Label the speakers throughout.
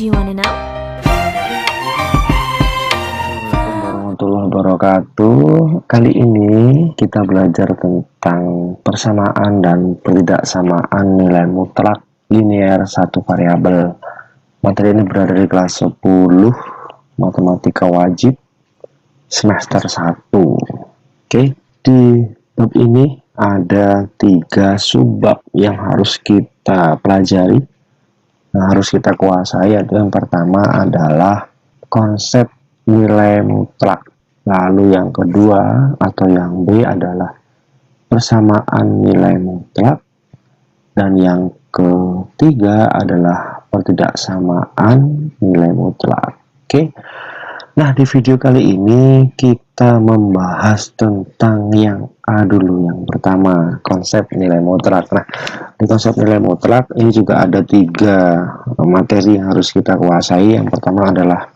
Speaker 1: Do you wanna know?
Speaker 2: Assalamualaikum warahmatullahi wabarakatuh. Kali ini kita belajar tentang persamaan dan ketidaksamaan nilai mutlak linear satu variabel. Materi ini berada di kelas 10 Matematika Wajib semester 1. Oke, di bab ini ada 3 subbab yang harus kita pelajari, yang harus kita kuasai. Yang pertama adalah konsep nilai mutlak. Lalu yang kedua atau yang B adalah persamaan nilai mutlak. Dan yang ketiga adalah ketidaksamaan nilai mutlak. Oke. Nah, di video kali ini kita membahas tentang yang A dulu. Yang pertama, konsep nilai mutlak. Nah, di konsep nilai mutlak ini juga ada 3 materi yang harus kita kuasai. Yang pertama adalah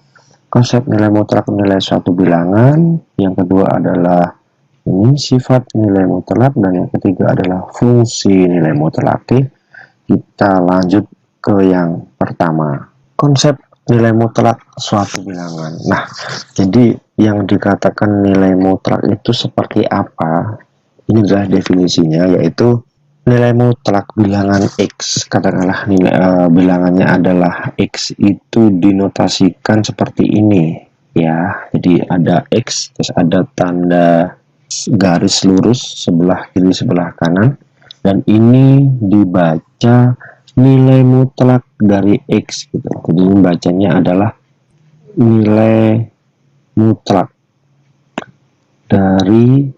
Speaker 2: konsep nilai mutlak nilai suatu bilangan, yang kedua adalah ini sifat nilai mutlak, dan yang ketiga adalah fungsi nilai mutlak. Oke, kita lanjut ke yang pertama, konsep nilai mutlak suatu bilangan. Nah, jadi yang dikatakan nilai mutlak itu seperti apa? Ini adalah definisinya, yaitu nilai mutlak bilangan X. Katakanlah nilai bilangannya adalah X, itu dinotasikan seperti ini ya. Jadi ada X, terus ada tanda garis lurus sebelah kiri sebelah kanan, dan ini dibaca nilai mutlak dari X gitu. Jadi bacanya adalah nilai mutlak dari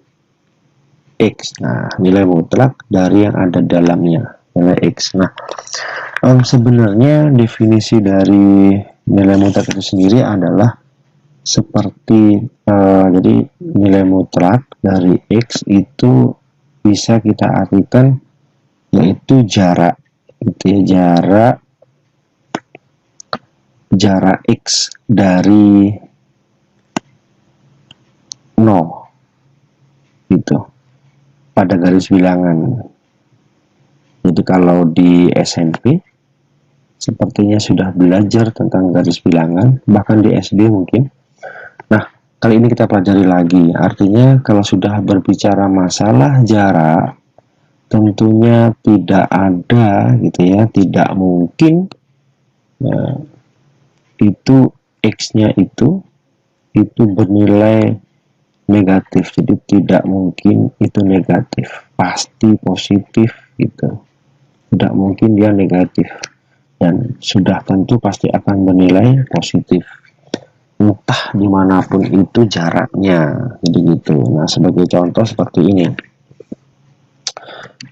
Speaker 2: X. Nah, nilai mutlak dari yang ada dalamnya, nilai X. Nah, sebenarnya definisi dari nilai mutlak itu sendiri adalah seperti jadi nilai mutlak dari X itu bisa kita artikan yaitu jarak, gitu ya, jarak X dari 0 gitu pada garis bilangan. Jadi kalau di SMP sepertinya sudah belajar tentang garis bilangan, bahkan di SD mungkin. Nah, kali ini kita pelajari lagi. Artinya kalau sudah berbicara masalah jarak, tentunya tidak ada gitu ya, tidak mungkin itu X-nya itu bernilai negatif. Jadi tidak mungkin itu negatif, pasti positif gitu. Tidak mungkin dia negatif, dan sudah tentu pasti akan bernilai positif, entah dimanapun itu jaraknya. Jadi gitu. Nah, sebagai contoh seperti ini.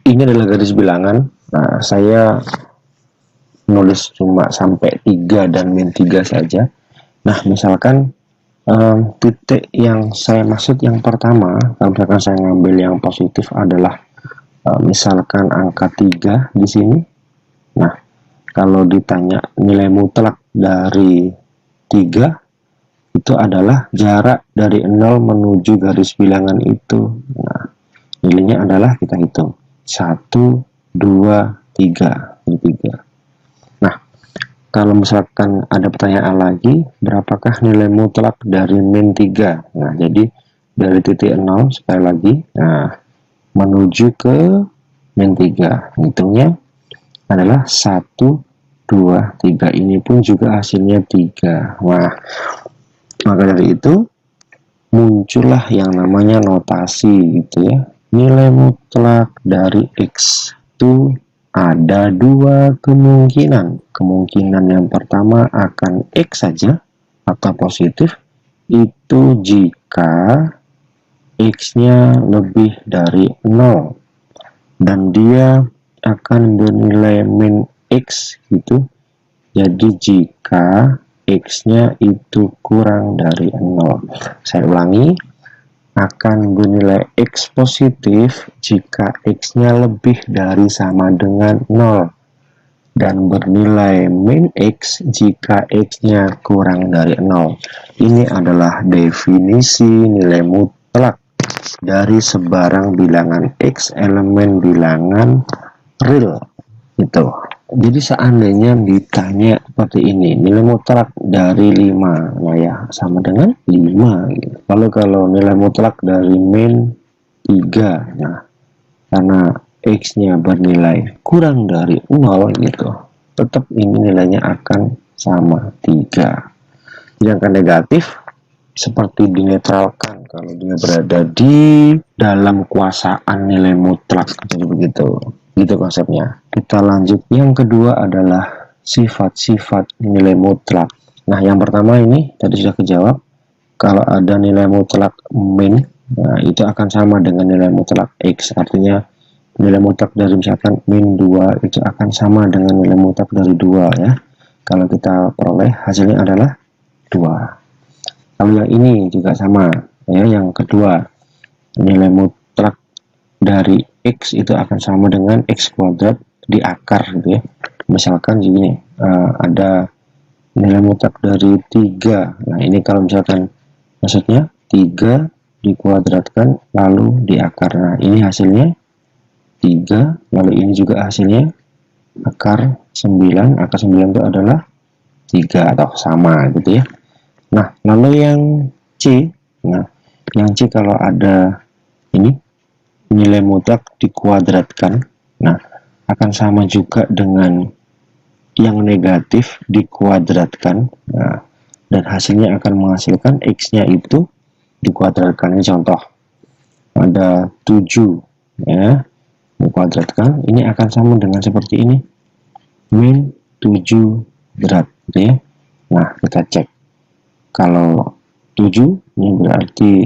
Speaker 2: Ini adalah garis bilangan. Nah, saya nulis cuma sampai 3 dan min 3 saja. Nah, misalkan titik yang saya maksud yang pertama, kalau misalkan saya ngambil yang positif adalah misalkan angka 3 di sini. Nah, kalau ditanya nilai mutlak dari 3, itu adalah jarak dari 0 menuju garis bilangan itu. Nah, nilainya adalah kita hitung 1, 2, 3. Ini 3. Nah, kalau misalkan ada pertanyaan lagi, berapakah nilai mutlak dari min 3? Nah, jadi dari titik 0 sekali lagi, nah, menuju ke min 3. Hitungnya adalah 1, 2, 3. Ini pun juga hasilnya 3. Nah, maka dari itu muncullah yang namanya notasi gitu ya. Nilai mutlak dari X itu ada 2 kemungkinan. Kemungkinan yang pertama akan X saja atau positif, itu jika X-nya lebih dari 0 dan dia akan bernilai min X gitu. Jadi jika X-nya itu kurang dari 0. Saya ulangi, akan bernilai X positif jika X-nya lebih dari sama dengan 0 dan bernilai min X jika X-nya kurang dari 0. Ini adalah definisi nilai mutlak dari sebarang bilangan X, elemen bilangan real gitu. Jadi seandainya ditanya seperti ini, nilai mutlak dari 5, nah ya sama dengan 5 gitu. Lalu kalau nilai mutlak dari min 3, nah karena X-nya bernilai kurang dari 0 gitu, tetap ini nilainya akan sama 3. Sedangkan negatif seperti dinetralkan kalau dia berada di dalam kuasaan nilai mutlak. Jadi begitu, gitu konsepnya. Kita lanjut, yang kedua adalah sifat-sifat nilai mutlak. Nah, yang pertama ini tadi sudah kejawab, kalau ada nilai mutlak min, nah itu akan sama dengan nilai mutlak X. Artinya nilai mutlak dari misalkan min 2 itu akan sama dengan nilai mutlak dari 2 ya. Kalau kita peroleh hasilnya adalah 2. Kalau yang ini juga sama ya, yang kedua nilai mutlak dari X itu akan sama dengan X kuadrat di akar gitu ya. Misalkan gini, ada nilai mutlak dari 3. Nah ini kalau misalkan maksudnya 3 dikuadratkan lalu di akar. Nah ini hasilnya 3, lalu ini juga hasilnya akar 9. Akar 9 itu adalah 3 atau sama gitu ya. Nah, lalu yang C, nah, yang C kalau ada ini nilai mutlak dikuadratkan, nah, akan sama juga dengan yang negatif dikuadratkan, nah, dan hasilnya akan menghasilkan X-nya itu dikuadratkan. Ini contoh, ada 7, ya, dikuadratkan, ini akan sama dengan seperti ini, min 7 berat, gitu ya. Nah, kita cek. Kalau 7 ini berarti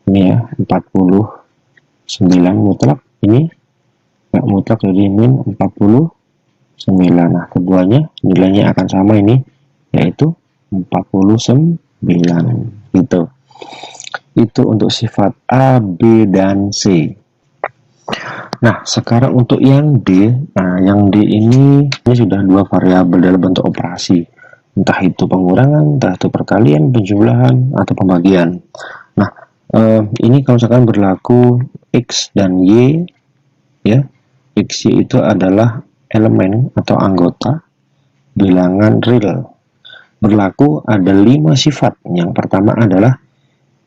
Speaker 2: ini ya 49 mutlak, ini nggak mutlak jadi min 49. Nah keduanya nilainya akan sama ini, yaitu 49 gitu. Itu untuk sifat A, B, dan C. Nah sekarang untuk yang D, nah yang D ini sudah dua variabel dalam bentuk operasi, entah itu pengurangan, entah itu perkalian, penjumlahan, atau pembagian. Nah, ini kalau misalkan berlaku X dan Y, ya, X, Y itu adalah elemen atau anggota bilangan real. Berlaku ada 5 sifat. Yang pertama adalah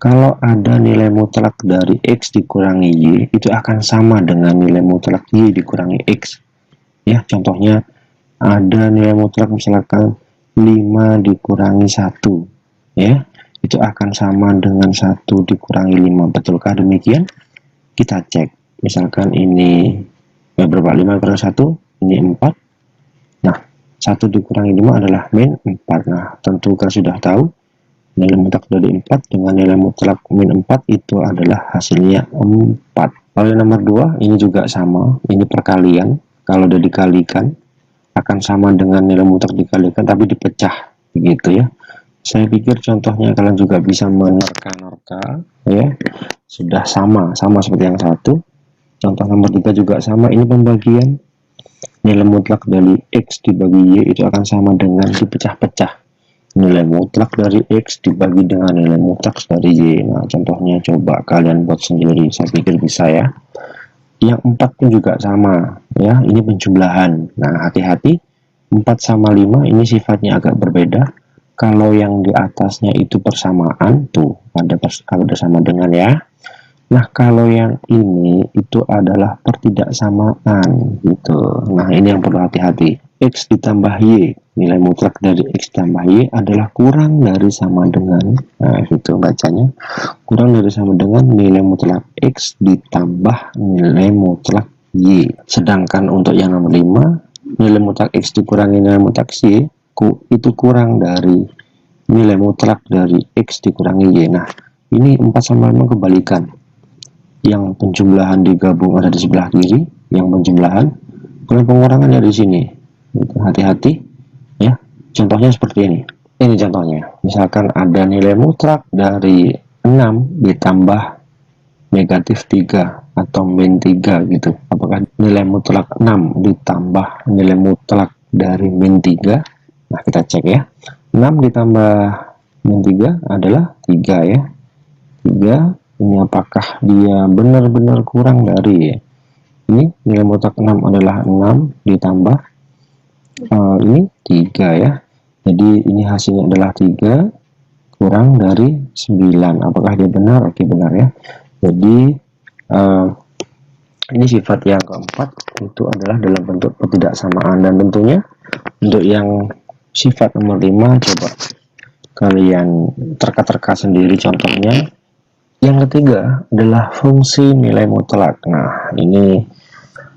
Speaker 2: kalau ada nilai mutlak dari X dikurangi Y, itu akan sama dengan nilai mutlak Y dikurangi X. Ya, contohnya ada nilai mutlak misalkan 5 dikurangi 1, ya, itu akan sama dengan 1 dikurangi 5. Betulkah demikian? Kita cek. Misalkan ini berapa? 5 dikurangi 1, ini 4. Nah, 1 dikurangi 5 adalah min 4. Nah, tentu kan sudah tahu nilai mutlak dari 4 dengan nilai mutlak min 4 itu adalah hasilnya 4. Lalu yang nomor 2, ini juga sama. Ini perkalian. Kalau udah dikalikan akan sama dengan nilai mutlak dikalikan tapi dipecah, begitu ya. Saya pikir contohnya kalian juga bisa menerka-nerka ya. Sudah sama seperti yang satu. Contoh nomor 3 juga sama, ini pembagian. Nilai mutlak dari X dibagi Y itu akan sama dengan dipecah-pecah. Nilai mutlak dari X dibagi dengan nilai mutlak dari Y. Nah, contohnya coba kalian buat sendiri. Saya pikir bisa ya. Yang 4 pun juga sama ya, ini penjumlahan. Nah, hati-hati, 4 sama 5 ini sifatnya agak berbeda. Kalau yang di atasnya itu persamaan, tuh ada sama dengan ya. Nah, kalau yang ini itu adalah pertidaksamaan gitu. Nah, ini yang perlu hati-hati. X ditambah Y, nilai mutlak dari X tambah Y adalah kurang dari sama dengan, nah itu bacanya, kurang dari sama dengan nilai mutlak X ditambah nilai mutlak Y. Sedangkan untuk yang nomor 5, nilai mutlak X dikurangi nilai mutlak Y, itu kurang dari nilai mutlak dari X dikurangi Y. Nah, ini 4 sama 5 kebalikan. Yang penjumlahan digabung ada di sebelah kiri, yang penjumlahan, kalau pengurangan ada di sini. Hati-hati ya. Contohnya seperti ini. Ini contohnya. Misalkan ada nilai mutlak dari 6 ditambah negatif 3 atau min 3 gitu. Apakah nilai mutlak 6 ditambah nilai mutlak dari min 3? Nah, kita cek ya. 6 ditambah min 3 adalah 3 ya. 3, ini apakah dia benar-benar kurang dari ini nilai mutlak 6 adalah 6 ditambah ini 3 ya. Jadi ini hasilnya adalah 3 kurang dari 9. Apakah dia benar? Oke, benar ya. Jadi ini sifat yang keempat itu adalah dalam bentuk ketidaksamaan, dan tentunya untuk yang sifat nomor 5 coba kalian terka-terka sendiri contohnya. Yang ketiga adalah fungsi nilai mutlak. Nah, ini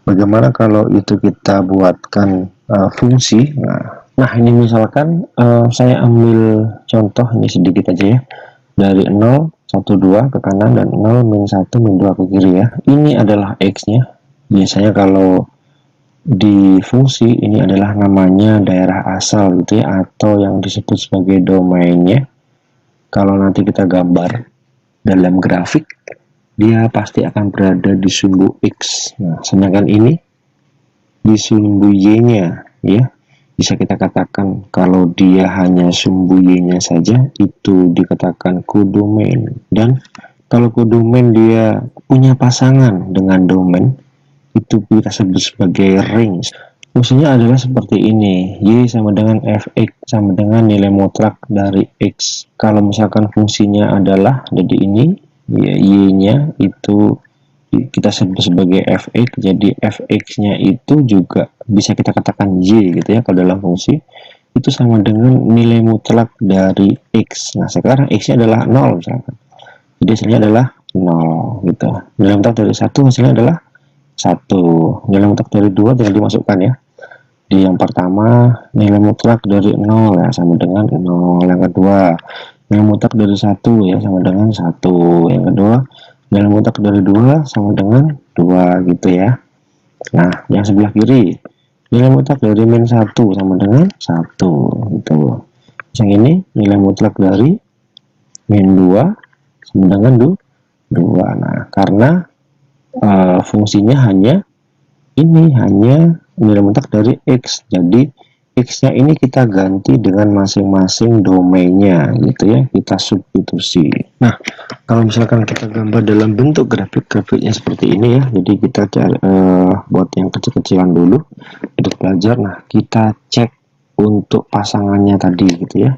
Speaker 2: bagaimana kalau itu kita buatkan fungsi. Nah, ini misalkan saya ambil contoh ini sedikit aja ya. Dari 0, 1, 2 ke kanan dan 0, min 1, min 2 ke kiri ya. Ini adalah X-nya. Biasanya kalau di fungsi ini adalah namanya daerah asal gitu ya, atau yang disebut sebagai domainnya. Kalau nanti kita gambar dalam grafik, dia pasti akan berada di sumbu X. Nah, sedangkan ini di sumbu Y-nya ya. Bisa kita katakan kalau dia hanya sumbu Y-nya saja, itu dikatakan kodomain. Dan kalau kodomain dia punya pasangan dengan domain, itu kita sebut sebagai range. Fungsinya adalah seperti ini, Y sama dengan Fx sama dengan nilai mutlak dari X. Kalau misalkan fungsinya adalah jadi ini, ya, Y-nya itu kita sebut sebagai Fx, jadi Fx-nya itu juga bisa kita katakan Y gitu ya. Kalau dalam fungsi itu sama dengan nilai mutlak dari X. Nah, sekarang X-nya adalah 0 misalkan. Jadi hasilnya adalah 0 gitu. Nilai mutlak dari 1 hasilnya adalah 1. Nilai mutlak dari 2 tinggal dimasukkan ya. Di yang pertama nilai mutlak dari 0 ya sama dengan 0. Yang kedua nilai mutlak dari 1 ya sama dengan 1. Yang kedua nilai mutlak dari 2 sama dengan 2 gitu ya. Nah, yang sebelah kiri nilai mutlak dari min 1 sama dengan 1 gitu. Yang ini nilai mutlak dari min 2 sama dengan 2. Nah, karena fungsinya hanya nilai mutlak dari X, jadi X-nya ini kita ganti dengan masing-masing domainnya gitu ya, kita substitusi. Nah, kalau misalkan kita gambar dalam bentuk grafiknya seperti ini ya, jadi kita buat yang kecil-kecilan dulu untuk belajar. Nah, kita cek untuk pasangannya tadi gitu ya.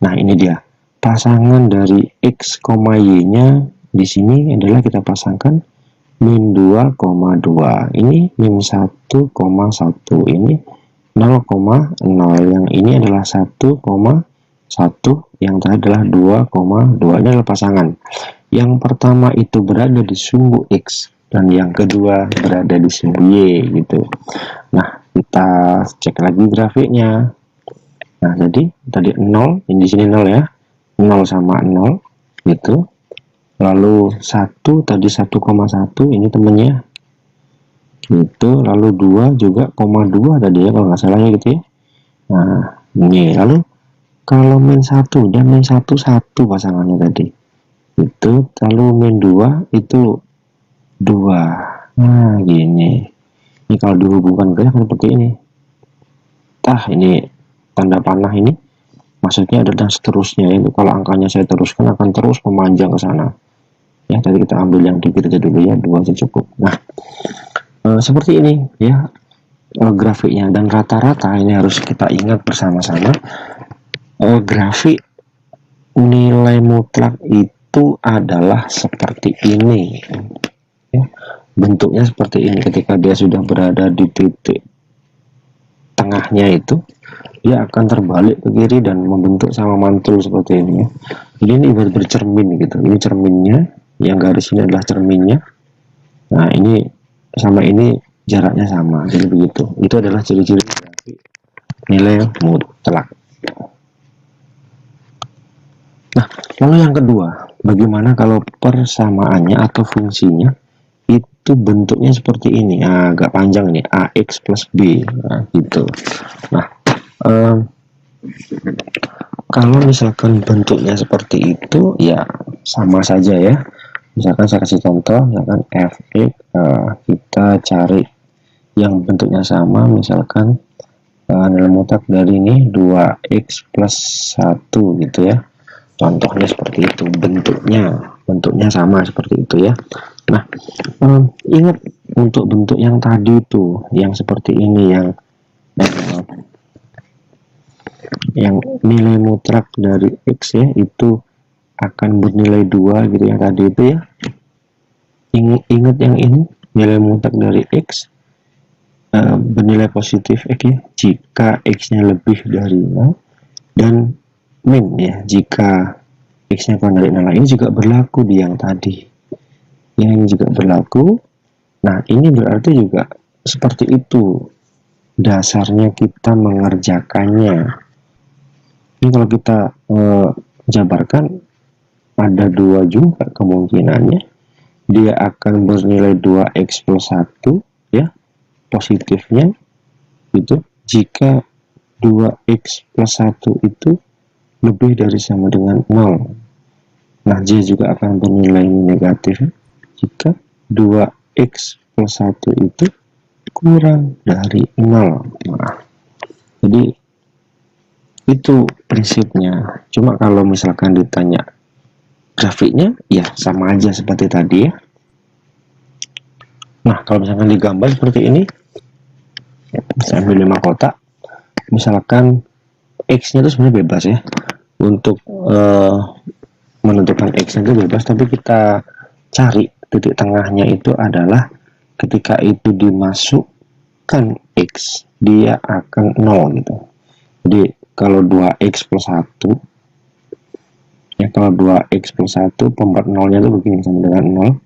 Speaker 2: Nah, ini dia pasangan dari X, Y-nya di sini adalah kita pasangkan min 2,2, ini min 1,1, ini 0,0, yang ini adalah 1,1, yang terakhir adalah 2,2. Ini adalah pasangan. Yang pertama itu berada di sumbu X dan yang kedua berada di sumbu Y gitu. Nah, kita cek lagi grafiknya. Nah, jadi tadi 0, ini di sini 0 ya. 0 sama 0 gitu. Lalu 1 tadi 1,1, ini temennya gitu. Lalu 2 juga 2 tadi ya kalau nggak salah ya gitu ya. Nah, ini lalu kalau min 1 dan min 1 pasangannya tadi itu, lalu min 2 itu 2. Nah, gini. Ini kalau dihubungkan akan seperti ini. Ini tanda panah ini maksudnya adalah seterusnya ya. Kalau angkanya saya teruskan akan terus memanjang ke sana. Ya, tadi kita ambil yang dikit aja dulu ya, 2 aja cukup. Nah, seperti ini ya grafiknya, dan rata-rata ini harus kita ingat bersama-sama, grafik nilai mutlak itu adalah seperti ini ya. Bentuknya seperti ini. Ketika dia sudah berada di titik tengahnya itu, dia akan terbalik ke kiri dan membentuk sama mantul seperti ini ya. Jadi ini bercermin gitu. Ini cerminnya, yang garis ini adalah cerminnya. Nah, ini sama ini jaraknya sama, jadi begitu. Itu adalah ciri-ciri grafik nilai mutlak. Nah, lalu yang kedua, bagaimana kalau persamaannya atau fungsinya itu bentuknya seperti ini. Agak panjang ini, AX plus B. Nah, gitu. Nah, kalau misalkan bentuknya seperti itu ya sama saja ya. Misalkan saya kasih contoh, misalkan Fx, kita cari yang bentuknya sama, misalkan nilai mutlak dari ini 2x plus 1 gitu ya. Contohnya seperti itu, bentuknya sama seperti itu ya. Nah, ingat untuk bentuk yang tadi itu, yang seperti ini, yang nilai mutlak dari X ya, itu akan bernilai 2 gitu yang tadi itu ya. Ingat yang ini, nilai mutlak dari X bernilai positif X ya, jika X-nya lebih dari 0, dan min ya, jika X-nya kurang dari 0. Ini juga berlaku di yang tadi. Yang juga berlaku. Nah, ini berarti juga seperti itu dasarnya kita mengerjakannya. Ini kalau kita jabarkan, ada 2 juga kemungkinannya. Dia akan bernilai 2x plus 1 ya, positifnya itu jika 2x plus 1 itu lebih dari sama dengan 0. Nah, J juga akan bernilai negatif jika 2x plus 1 itu kurang dari 0. Nah, jadi itu prinsipnya. Cuma kalau misalkan ditanya grafiknya, ya sama aja seperti tadi ya. Nah, kalau misalkan digambar seperti ini, saya ambil 5 kotak. Misalkan X-nya itu sebenarnya bebas ya. Untuk menentukan X-nya itu bebas, tapi kita cari titik tengahnya itu adalah ketika itu dimasukkan X, dia akan 0 gitu. Jadi kalau 2x plus 1 ya, kalau 2x plus 1 pembuat 0 nya itu begini, sama dengan 0.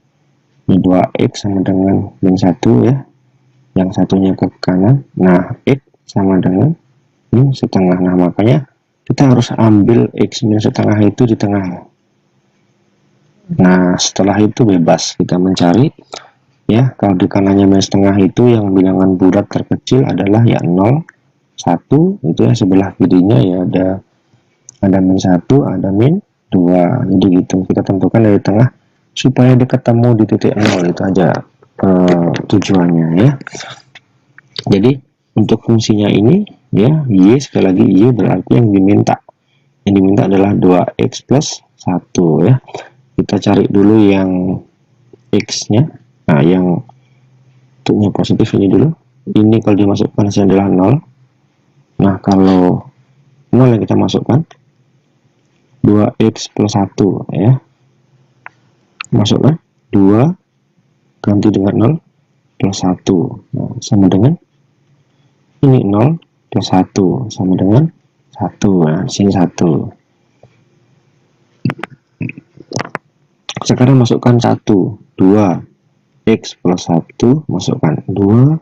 Speaker 2: Ini 2x sama dengan min 1 ya, yang satunya ke kanan. Nah, x sama dengan min setengah. Nah, makanya kita harus ambil x min setengah itu di tengah. Nah, setelah itu bebas kita mencari ya. Kalau di kanannya min setengah itu yang bilangan bulat terkecil adalah ya 0, 1 itu ya. Sebelah kirinya ya ada min 1, ada min 2. Jadi gitu, kita tentukan dari tengah supaya dia ketemu di titik 0. Itu aja tujuannya ya. Jadi untuk fungsinya ini ya, Y, sekali lagi Y berarti yang diminta adalah 2x plus 1 ya. Kita cari dulu yang X nya. Nah, yang bentuknya positif ini dulu. Ini kalau dimasukkan sini adalah 0. Nah, kalau 0 yang kita masukkan 2x plus 1 ya, masukkan 2 ganti dengan 0 plus 1. Nah, sama dengan ini 0 plus 1 sama dengan 1. Nah, sini 1. Sekarang masukkan 1, 2 x plus 1, masukkan 2,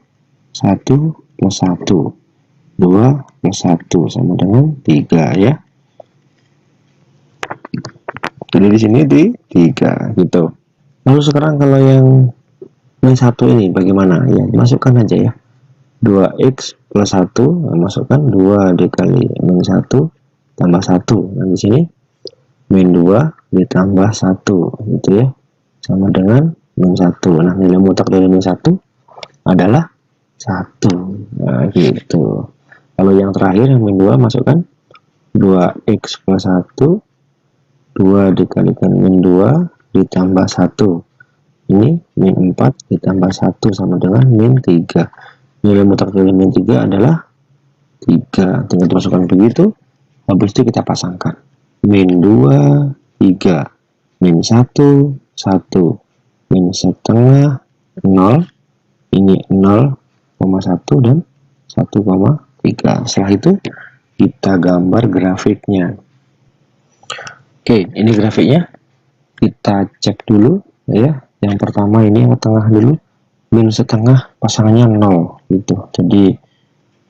Speaker 2: 1 plus 1, 2 plus 1 sama dengan 3 ya. Jadi di sini di 3 gitu. Lalu sekarang kalau yang min 1 ini bagaimana? Ya, masukkan aja ya. 2x plus 1, nah, masukkan 2 dikali min 1 tambah 1. Nah, di sini min 2 ditambah 1 gitu ya. Sama dengan min 1. Nah, nilai mutlak dari min 1 adalah 1. Nah, gitu. Kalau yang terakhir yang min 2, masukkan 2x plus 1, 2 dikalikan min 2 ditambah 1. Ini min 4 ditambah 1 sama dengan min 3. Nilai mutlak dari min 3 adalah 3. Tinggal dimasukkan begitu. Habis itu kita pasangkan. Min 2, 3. Min 1, 1. Min setengah, 0. Ini 0,1 dan 1,3. Setelah itu kita gambar grafiknya. Oke, ini grafiknya. Kita cek dulu ya. Yang pertama ini yang tengah dulu. Min setengah pasangannya 0 gitu. Jadi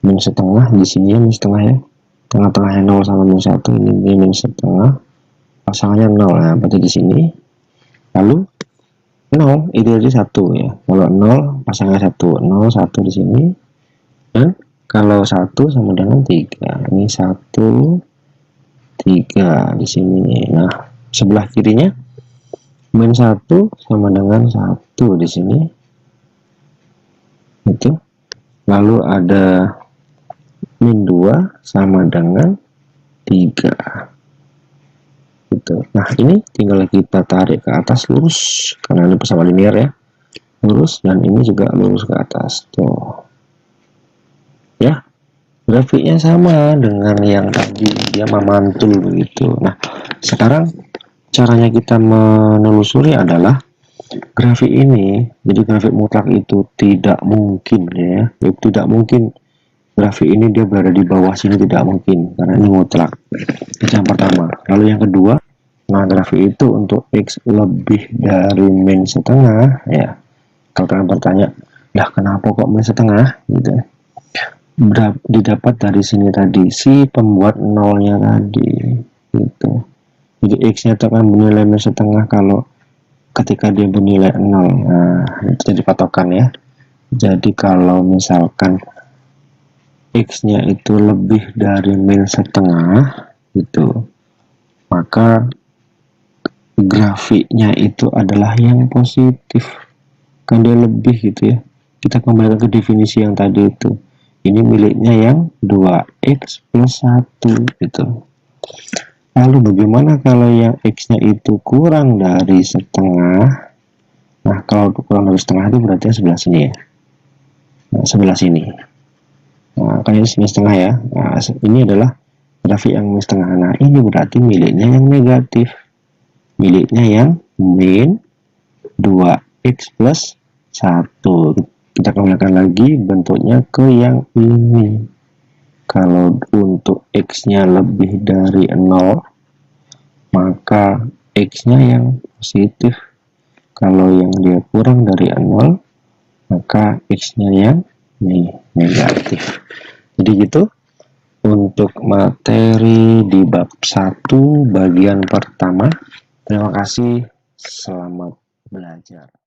Speaker 2: min setengah di sini ya, min setengah ya. Tengah-tengahnya 0 sama min 1, ini min setengah pasangannya 0. Nah, berarti di sini. Lalu 0 itu jadi 1 ya. Kalau 0 pasangannya 1, 0 1 di sini. Dan kalau 1 sama dengan 3. Ini 1 3 di sini. Nah, sebelah kirinya min 1 sama dengan 1 di sini. Itu. Lalu ada min 2 sama dengan 3. Gitu. Nah, ini tinggal kita tarik ke atas lurus karena ini pesawat linear ya. lurus, dan ini juga lurus ke atas. Tuh. Ya, grafiknya sama dengan yang tadi, dia memantul begitu. Nah, sekarang caranya kita menelusuri adalah grafik ini. Jadi grafik mutlak itu tidak mungkin ya, tidak mungkin grafik ini dia berada di bawah sini, tidak mungkin karena ini mutlak. Itu yang pertama. Lalu yang kedua, nah grafik itu untuk X lebih dari min setengah ya. Kalau kalian bertanya, lah kenapa kok min setengah gitu, didapat dari sini tadi, si pembuat nolnya tadi gitu. Jadi X nya itu akan bernilai min setengah kalau ketika dia bernilai 0. Nah itu jadi patokan ya. Jadi kalau misalkan X nya itu lebih dari min setengah gitu, maka grafiknya itu adalah yang positif, kan dia lebih gitu ya. Kita kembali ke definisi yang tadi itu, ini miliknya yang 2x plus 1 gitu. Lalu bagaimana kalau yang x nya itu kurang dari setengah? Nah kalau kurang dari setengah itu berarti sebelah sini ya, nah, sebelah sini. Nah kan ini setengah ya. Nah, ini adalah grafik yang setengah. Nah ini berarti miliknya yang negatif, miliknya yang min 2x plus 1. Kita kembalikan lagi bentuknya ke yang ini. Kalau untuk x nya lebih dari 0, maka x nya yang positif. Kalau yang dia kurang dari 0, maka x nya yang negatif. Jadi gitu untuk materi di bab 1 bagian pertama. Terima kasih, selamat belajar.